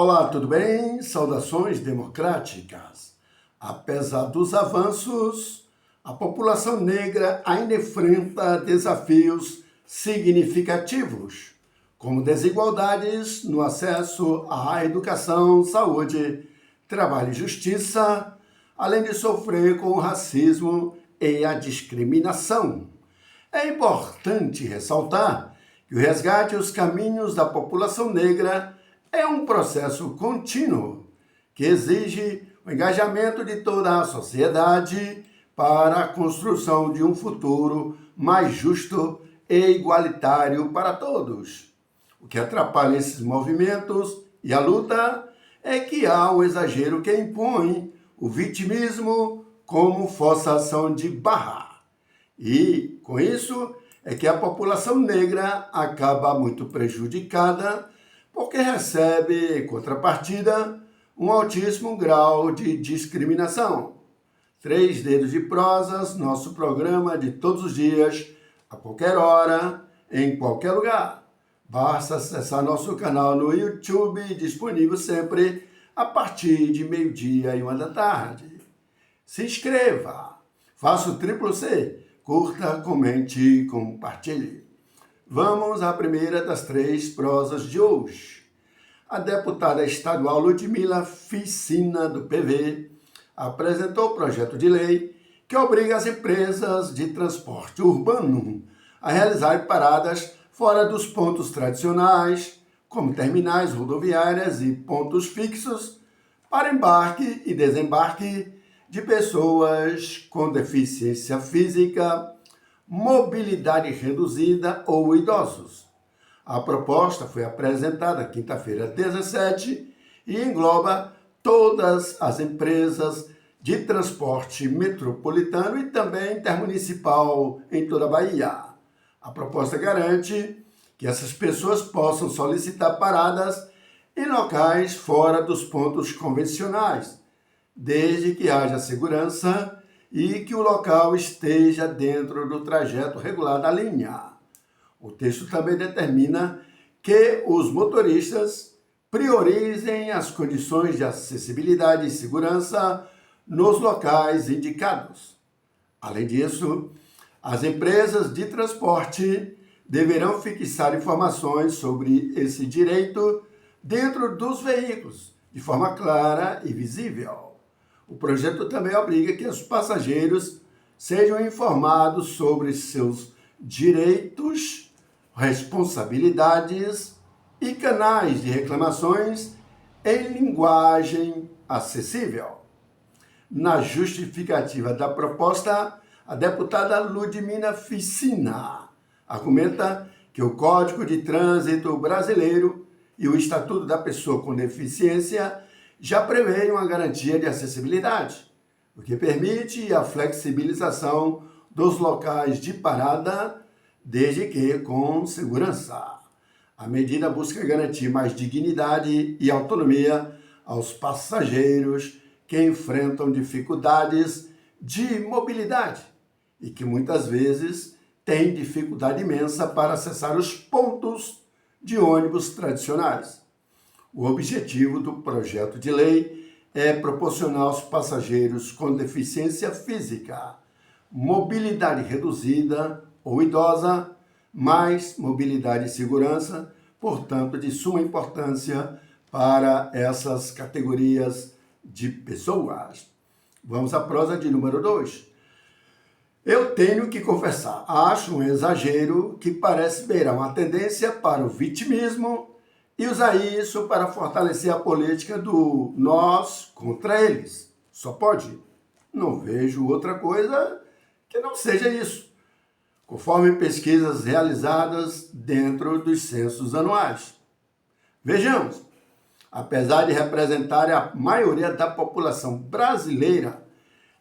Olá, tudo bem? Saudações democráticas. Apesar dos avanços, a população negra ainda enfrenta desafios significativos, como desigualdades no acesso à educação, saúde, trabalho e justiça, além de sofrer com o racismo e a discriminação. É importante ressaltar que o resgate e os caminhos da população negra é um processo contínuo que exige o engajamento de toda a sociedade para a construção de um futuro mais justo e igualitário para todos. O que atrapalha esses movimentos e a luta é que há um exagero que impõe o vitimismo como forçação de barra. E, com isso, é que a população negra acaba muito prejudicada porque recebe, em contrapartida, um altíssimo grau de discriminação. 3 Dedos de Prosas, nosso programa de todos os dias, a qualquer hora, em qualquer lugar. Basta acessar nosso canal no YouTube, disponível sempre a partir de 12h e 13h. Se inscreva, faça o triplo C, curta, comente e compartilhe. Vamos à primeira das 3 prosas de hoje. A deputada estadual Ludmila Ficina, do PV, apresentou o projeto de lei que obriga as empresas de transporte urbano a realizar paradas fora dos pontos tradicionais, como terminais rodoviárias e pontos fixos, para embarque e desembarque de pessoas com deficiência física, mobilidade reduzida ou idosos. A proposta foi apresentada quinta-feira 17 e engloba todas as empresas de transporte metropolitano e também intermunicipal em toda a Bahia. A proposta garante que essas pessoas possam solicitar paradas em locais fora dos pontos convencionais, desde que haja segurança e que o local esteja dentro do trajeto regular da linha. O texto também determina que os motoristas priorizem as condições de acessibilidade e segurança nos locais indicados. Além disso, as empresas de transporte deverão fixar informações sobre esse direito dentro dos veículos, de forma clara e visível. O projeto também obriga que os passageiros sejam informados sobre seus direitos, responsabilidades e canais de reclamações em linguagem acessível. Na justificativa da proposta, a deputada Ludmila Ficina argumenta que o Código de Trânsito brasileiro e o Estatuto da Pessoa com Deficiência já prevê uma garantia de acessibilidade, o que permite a flexibilização dos locais de parada, desde que com segurança. A medida busca garantir mais dignidade e autonomia aos passageiros que enfrentam dificuldades de mobilidade e que muitas vezes têm dificuldade imensa para acessar os pontos de ônibus tradicionais. O objetivo do projeto de lei é proporcionar aos passageiros com deficiência física, mobilidade reduzida ou idosa, mais mobilidade e segurança, portanto, de suma importância para essas categorias de pessoas. Vamos à prosa de número 2. Eu tenho que confessar, acho um exagero que parece beirar uma tendência para o vitimismo e usar isso para fortalecer a política do nós contra eles. Só pode. Não vejo outra coisa que não seja isso, conforme pesquisas realizadas dentro dos censos anuais. Vejamos, apesar de representarem a maioria da população brasileira,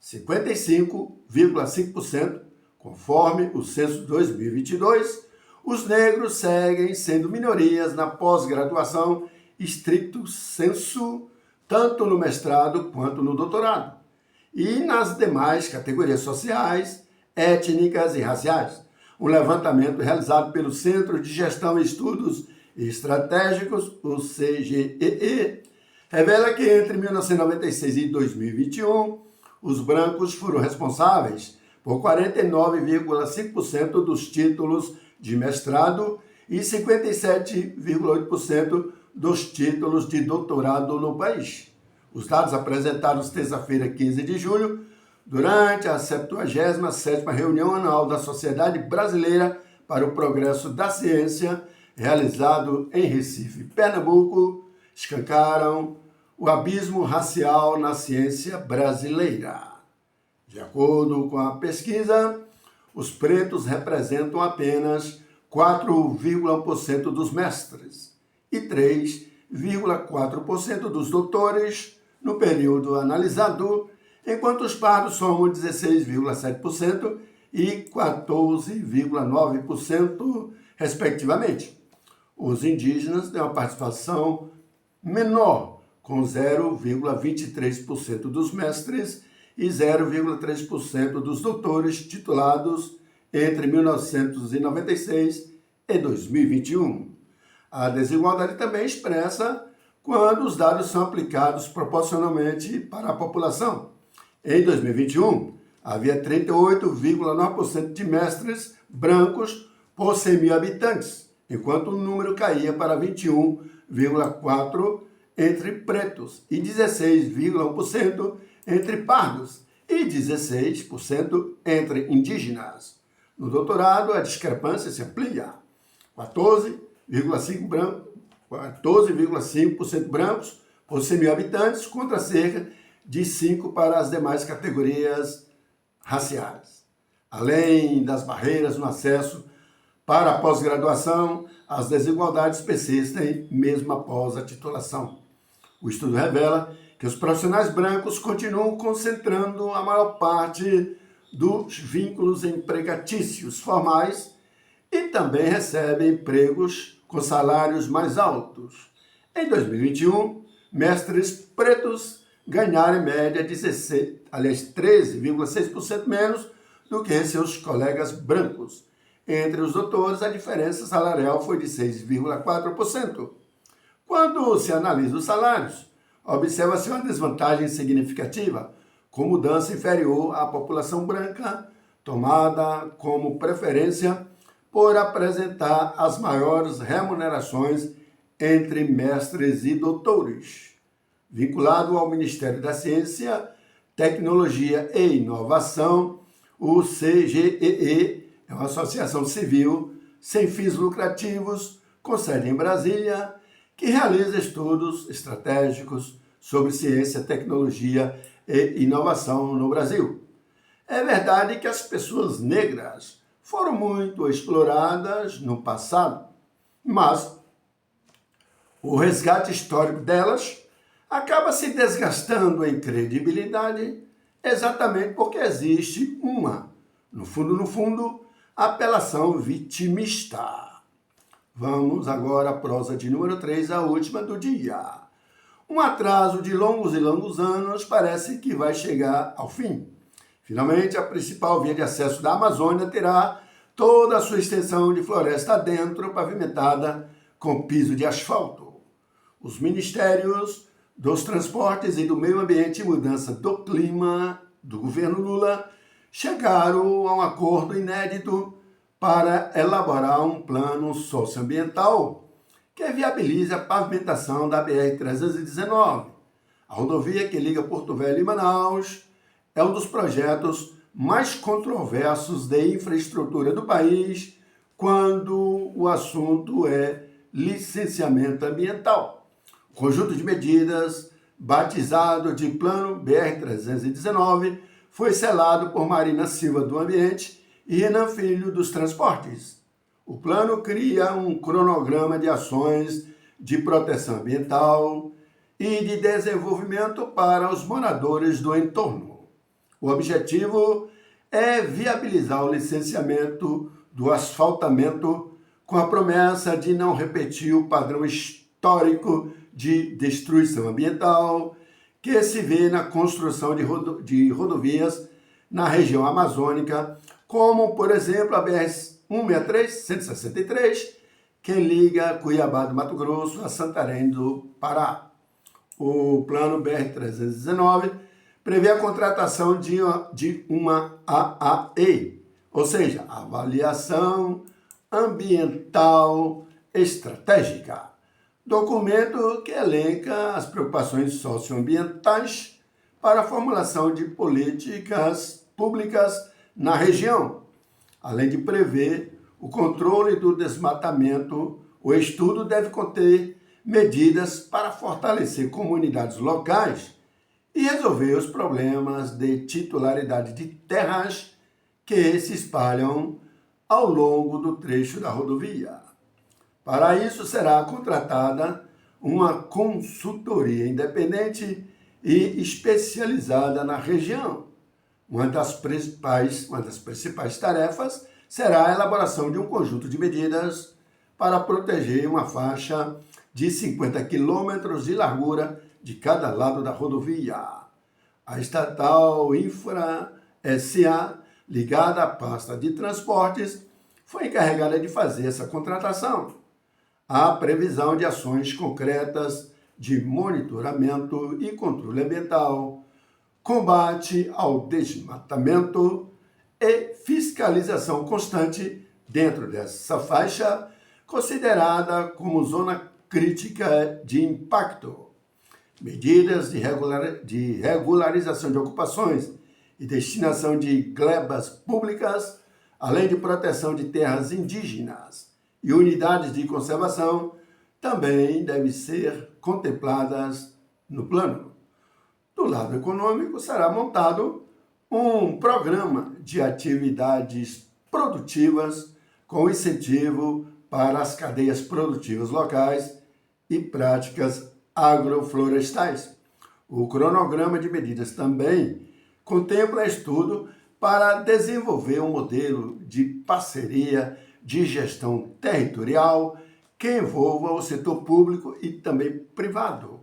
55,5%, conforme o censo 2022, os negros seguem sendo minorias na pós-graduação estricto sensu, tanto no mestrado quanto no doutorado, e nas demais categorias sociais, étnicas e raciais. Um levantamento realizado pelo Centro de Gestão e Estudos Estratégicos, o CGEE, revela que entre 1996 e 2021, os brancos foram responsáveis por 49,5% dos títulos de mestrado e 57,8% dos títulos de doutorado no país. Os dados apresentados terça-feira, 15 de julho, durante a 77ª reunião anual da Sociedade Brasileira para o Progresso da Ciência, realizado em Recife, Pernambuco, escancaram o abismo racial na ciência brasileira. De acordo com a pesquisa, os pretos representam apenas 4,1% dos mestres e 3,4% dos doutores no período analisado, enquanto os pardos somam 16,7% e 14,9%, respectivamente. Os indígenas têm uma participação menor, com 0,23% dos mestres e 0,3% dos doutores titulados entre 1996 e 2021. A desigualdade também expressa quando os dados são aplicados proporcionalmente para a população. Em 2021, havia 38,9% de mestres brancos por 100 mil habitantes, enquanto o número caía para 21,4% entre pretos e 16,1% entre pardos e 16% entre indígenas. No doutorado, a discrepância se amplia. 14,5% brancos por 100 mil habitantes contra cerca de 5% para as demais categorias raciais. Além das barreiras no acesso para a pós-graduação, as desigualdades persistem mesmo após a titulação. O estudo revela que os profissionais brancos continuam concentrando a maior parte dos vínculos empregatícios formais e também recebem empregos com salários mais altos. Em 2021, mestres pretos ganharam em média 13,6% menos do que seus colegas brancos. Entre os doutores, a diferença salarial foi de 6,4%. Quando se analisa os salários, observa-se uma desvantagem significativa, com mudança inferior à população branca, tomada como preferência por apresentar as maiores remunerações entre mestres e doutores. Vinculado ao Ministério da Ciência, Tecnologia e Inovação, o CGEE é uma associação civil sem fins lucrativos, com sede em Brasília, que realiza estudos estratégicos sobre ciência, tecnologia e inovação no Brasil. É verdade que as pessoas negras foram muito exploradas no passado, mas o resgate histórico delas acaba se desgastando em credibilidade exatamente porque existe no fundo, apelação vitimista. Vamos agora à prosa de número 3, a última do dia. Um atraso de longos e longos anos parece que vai chegar ao fim. Finalmente, a principal via de acesso da Amazônia terá toda a sua extensão de floresta adentro, pavimentada com piso de asfalto. Os ministérios dos Transportes e do Meio Ambiente e Mudança do Clima do governo Lula chegaram a um acordo inédito para elaborar um plano socioambiental que viabilize a pavimentação da BR-319. A rodovia que liga Porto Velho e Manaus é um dos projetos mais controversos de infraestrutura do país quando o assunto é licenciamento ambiental. O conjunto de medidas, batizado de Plano BR-319, foi selado por Marina Silva do Ambiente e Renan Filho dos Transportes. O plano cria um cronograma de ações de proteção ambiental e de desenvolvimento para os moradores do entorno. O objetivo é viabilizar o licenciamento do asfaltamento com a promessa de não repetir o padrão histórico de destruição ambiental que se vê na construção de rodovias na região amazônica, como, por exemplo, a BR-163, que liga Cuiabá do Mato Grosso a Santarém do Pará. O plano BR-319 prevê a contratação de uma AAE, ou seja, Avaliação Ambiental Estratégica, documento que elenca as preocupações socioambientais para a formulação de políticas públicas na região, além de prever o controle do desmatamento. O estudo deve conter medidas para fortalecer comunidades locais e resolver os problemas de titularidade de terras que se espalham ao longo do trecho da rodovia. Para isso, será contratada uma consultoria independente e especializada na região. Uma das principais tarefas será a elaboração de um conjunto de medidas para proteger uma faixa de 50 quilômetros de largura de cada lado da rodovia. A estatal Infra SA, ligada à pasta de transportes, foi encarregada de fazer essa contratação. Há previsão de ações concretas de monitoramento e controle ambiental, combate ao desmatamento e fiscalização constante dentro dessa faixa, considerada como zona crítica de impacto. Medidas de regularização de ocupações e destinação de glebas públicas, além de proteção de terras indígenas e unidades de conservação, também devem ser contempladas no plano. Do lado econômico, será montado um programa de atividades produtivas com incentivo para as cadeias produtivas locais e práticas agroflorestais. O cronograma de medidas também contempla estudo para desenvolver um modelo de parceria de gestão territorial que envolva o setor público e também privado.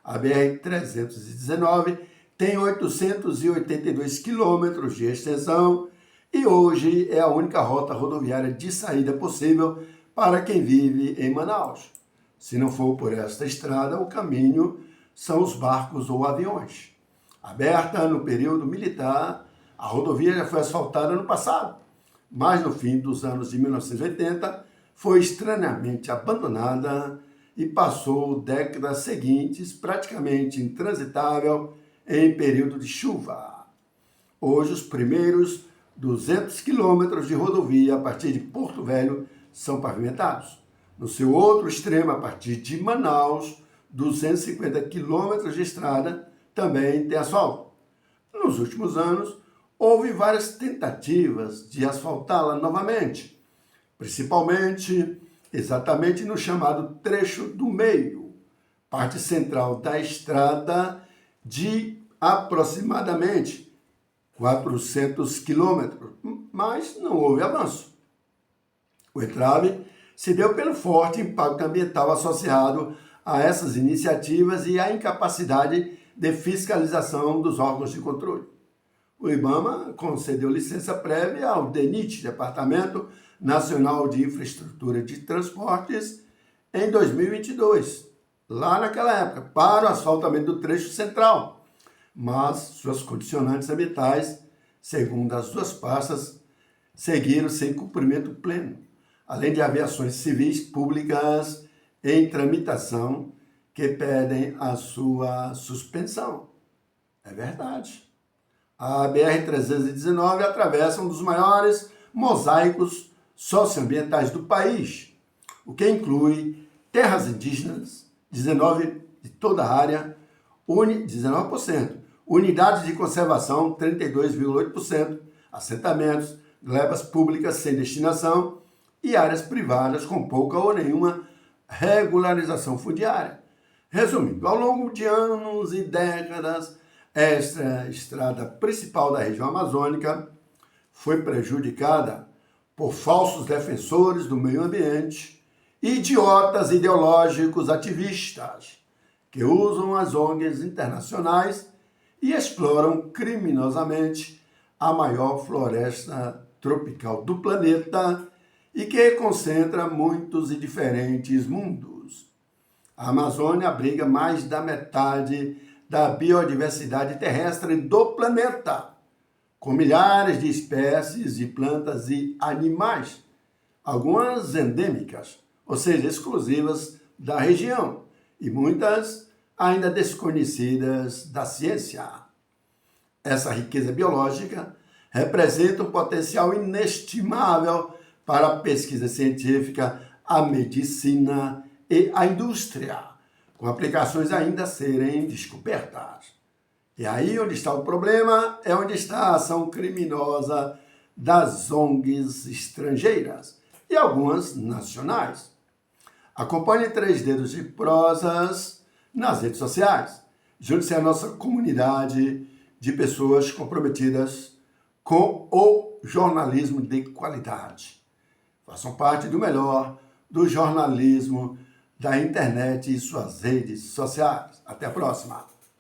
A BR-319 tem 882 quilômetros de extensão e hoje é a única rota rodoviária de saída possível para quem vive em Manaus. Se não for por esta estrada, o caminho são os barcos ou aviões. Aberta no período militar, a rodovia já foi asfaltada no passado, mas no fim dos anos de 1980 foi estranhamente abandonada e passou décadas seguintes praticamente intransitável em período de chuva. Hoje, os primeiros 200 quilômetros de rodovia a partir de Porto Velho são pavimentados. No seu outro extremo, a partir de Manaus, 250 quilômetros de estrada também tem asfalto. Nos últimos anos, houve várias tentativas de asfaltá-la novamente, principalmente exatamente no chamado trecho do meio, parte central da estrada de aproximadamente 400 quilômetros, mas não houve avanço. O entrave se deu pelo forte impacto ambiental associado a essas iniciativas e à incapacidade de fiscalização dos órgãos de controle. O IBAMA concedeu licença prévia ao DENIT, Departamento Nacional de Infraestrutura de Transportes, em 2022, lá naquela época, para o asfaltamento do trecho central, mas suas condicionantes ambientais, segundo as duas pastas, seguiram sem cumprimento pleno, além de aviações civis públicas em tramitação que pedem a sua suspensão. É verdade. A BR-319 atravessa um dos maiores mosaicos socioambientais do país, o que inclui terras indígenas, 19% de toda a área, 19%, unidades de conservação, 32,8%, assentamentos, glebas públicas sem destinação e áreas privadas com pouca ou nenhuma regularização fundiária. Resumindo, ao longo de anos e décadas, esta estrada principal da região amazônica foi prejudicada por falsos defensores do meio ambiente, idiotas ideológicos ativistas que usam as ONGs internacionais e exploram criminosamente a maior floresta tropical do planeta e que concentra muitos e diferentes mundos. A Amazônia abriga mais da metade da biodiversidade terrestre do planeta, com milhares de espécies de plantas e animais, algumas endêmicas, ou seja, exclusivas da região, e muitas ainda desconhecidas da ciência. Essa riqueza biológica representa um potencial inestimável para a pesquisa científica, a medicina e a indústria, com aplicações ainda a serem descobertas. E aí onde está o problema é onde está a ação criminosa das ONGs estrangeiras e algumas nacionais. Acompanhe 3 Dedos de Prosas nas redes sociais. Junte-se à nossa comunidade de pessoas comprometidas com o jornalismo de qualidade. Façam parte do melhor do jornalismo da internet e suas redes sociais. Até a próxima!